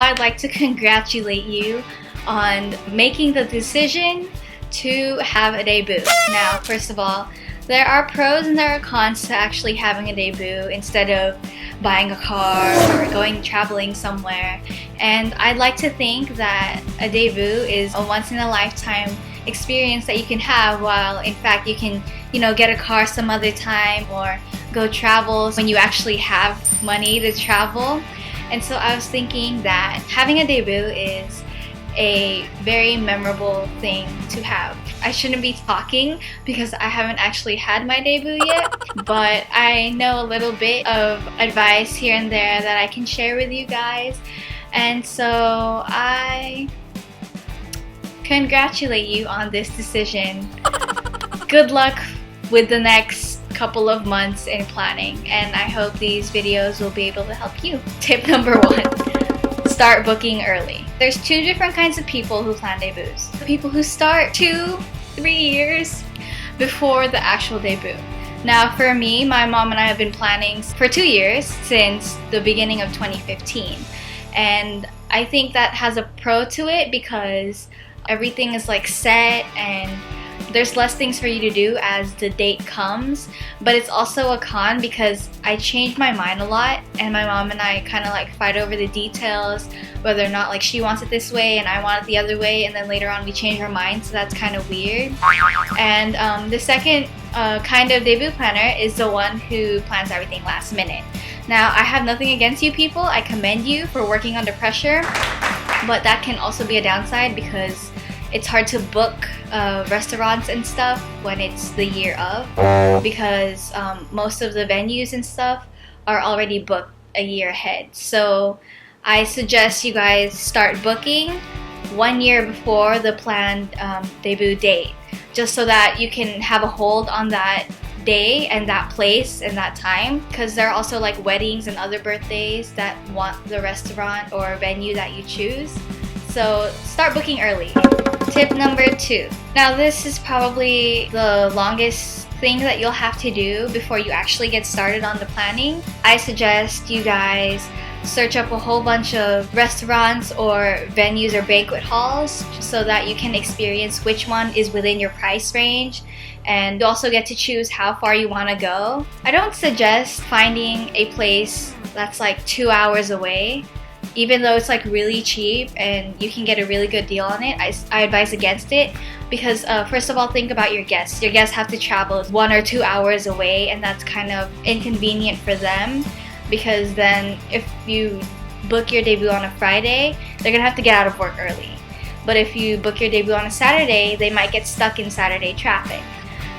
I'd like to congratulate you on making the decision to have a debut. Now, first of all, there are pros and there are cons to actually having a debut instead of buying a car or going traveling somewhere. And I'd like to think that a debut is a once in a lifetime experience that you can have, while in fact you can, get a car some other time or go travel when you actually have money to travel. And so I was thinking that having a debut is a very memorable thing to have. I shouldn't be talking because I haven't actually had my debut yet, but I know a little bit of advice here and there that I can share with you guys. And so I congratulate you on this decision. Good luck with the next couple of months in planning, and I hope these videos will be able to help you. Tip number 1, start booking early. There's 2 different kinds of people who plan debuts. The people who start 2-3 years before the actual debut. Now for me, my mom and I have been planning for 2 years, since the beginning of 2015. And I think that has a pro to it because everything is like set and there's less things for you to do as the date comes. But it's also a con because I change my mind a lot, and my mom and I kind of like fight over the details, whether or not like she wants it this way and I want it the other way, and then later on we change our minds, so that's kind of weird. And the second kind of debut planner is the one who plans everything last minute. Now, I have nothing against you people. I commend you for working under pressure, but that can also be a downside because it's hard to book restaurants and stuff when it's the year of, because most of the venues and stuff are already booked a year ahead. So I suggest you guys start booking 1 year before the planned debut date, just so that you can have a hold on that day and that place and that time, because there are also like weddings and other birthdays that want the restaurant or venue that you choose. So start booking early. Tip number 2. Now this is probably the longest thing that you'll have to do before you actually get started on the planning. I suggest you guys search up a whole bunch of restaurants or venues or banquet halls so that you can experience which one is within your price range, and you also get to choose how far you want to go. I don't suggest finding a place that's like 2 hours away. Even though it's like really cheap and you can get a really good deal on it, I advise against it because first of all, think about your guests. Your guests have to travel 1 or 2 hours away, and that's kind of inconvenient for them, because then if you book your debut on a Friday, they're gonna have to get out of work early. But if you book your debut on a Saturday, they might get stuck in Saturday traffic.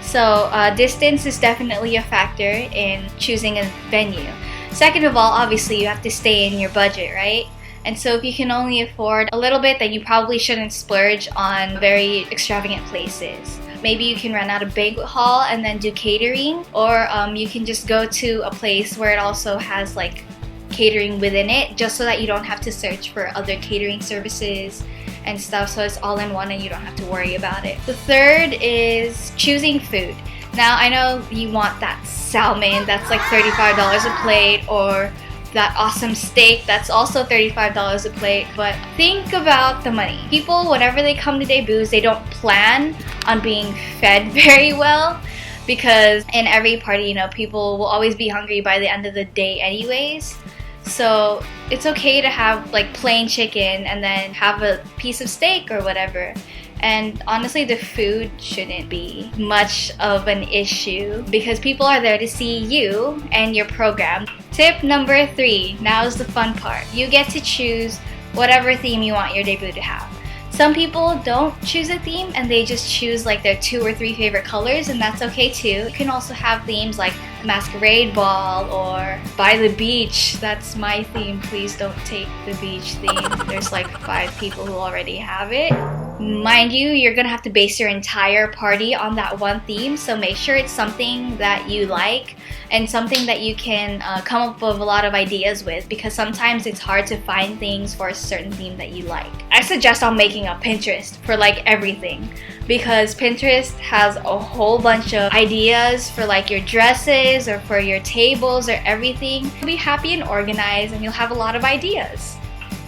So distance is definitely a factor in choosing a venue. Second of all, obviously you have to stay in your budget, right? And so if you can only afford a little bit, then you probably shouldn't splurge on very extravagant places. Maybe you can rent out a banquet hall and then do catering, or you can just go to a place where it also has like catering within it, just so that you don't have to search for other catering services and stuff, so it's all in one and you don't have to worry about it. The third is choosing food. Now I know you want that salmon that's like $35 a plate, or that awesome steak that's also $35 a plate, but think about the money. People, whenever they come to debuts, they don't plan on being fed very well, because in every party, people will always be hungry by the end of the day anyways. So it's okay to have like plain chicken and then have a piece of steak or whatever. And honestly, the food shouldn't be much of an issue because people are there to see you and your program. Tip number 3, now is the fun part. You get to choose whatever theme you want your debut to have. Some people don't choose a theme and they just choose like their 2 or 3 favorite colors, and that's okay too. You can also have themes like masquerade ball or by the beach. That's my theme. Please don't take the beach theme. There's like 5 people who already have it. Mind you, you're gonna have to base your entire party on that one theme, so make sure it's something that you like and something that you can come up with a lot of ideas with, because sometimes it's hard to find things for a certain theme that you like. I suggest on making a Pinterest for like everything, because Pinterest has a whole bunch of ideas for like your dresses or for your tables or everything. You'll be happy and organized and you'll have a lot of ideas.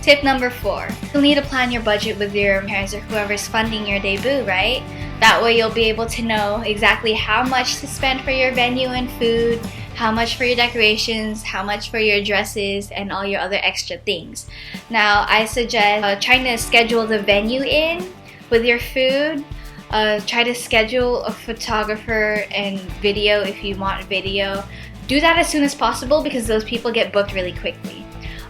Tip number 4. You'll need to plan your budget with your parents or whoever's funding your debut, right? That way you'll be able to know exactly how much to spend for your venue and food, how much for your decorations, how much for your dresses, and all your other extra things. Now, I suggest trying to schedule the venue in with your food. Try to schedule a photographer and video if you want video. Do that as soon as possible because those people get booked really quickly.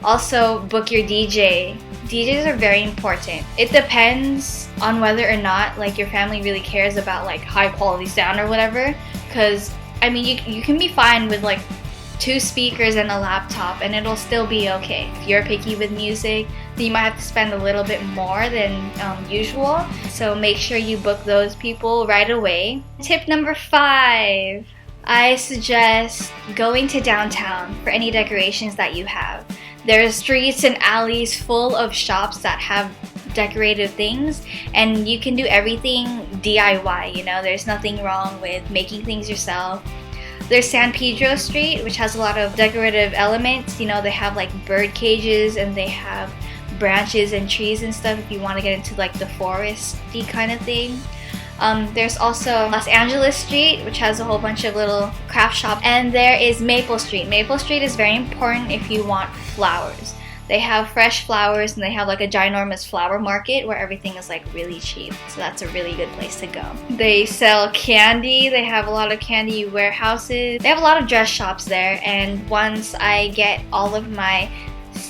Also, book your DJ. DJs are very important. It depends on whether or not like your family really cares about like high quality sound or whatever. Because I mean, you can be fine with like 2 speakers and a laptop and it'll still be okay. If you're picky with music, then you might have to spend a little bit more than usual. So make sure you book those people right away. Tip number 5. I suggest going to downtown for any decorations that you have. There's streets and alleys full of shops that have decorative things, and you can do everything DIY, you know, there's nothing wrong with making things yourself. There's San Pedro Street, which has a lot of decorative elements, you know, they have like bird cages and they have branches and trees and stuff if you want to get into like the foresty kind of thing. There's also Los Angeles Street, which has a whole bunch of little craft shops. And there is Maple Street. Maple Street is very important if you want flowers. They have fresh flowers and they have like a ginormous flower market where everything is like really cheap. So that's a really good place to go. They sell candy. They have a lot of candy warehouses. They have a lot of dress shops there. And once I get all of my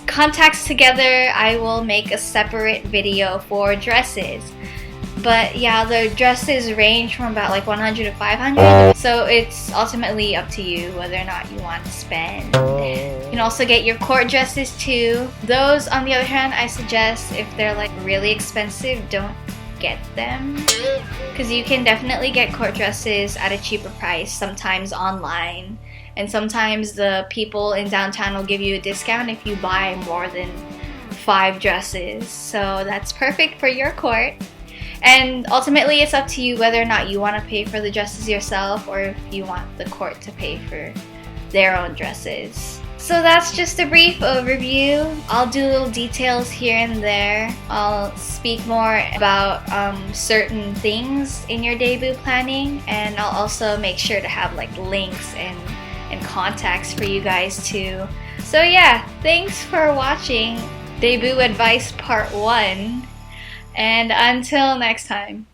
contacts together, I will make a separate video for dresses. But yeah, the dresses range from about like 100 to 500. So it's ultimately up to you whether or not you want to spend. You can also get your court dresses too. Those, on the other hand, I suggest if they're like really expensive, don't get them. Because you can definitely get court dresses at a cheaper price, sometimes online. And sometimes the people in downtown will give you a discount if you buy more than 5 dresses. So that's perfect for your court. And ultimately, it's up to you whether or not you want to pay for the dresses yourself or if you want the court to pay for their own dresses. So that's just a brief overview. I'll do little details here and there. I'll speak more about certain things in your debut planning, and I'll also make sure to have like links and contacts for you guys too. So yeah, thanks for watching Debut Advice Part 1. And until next time.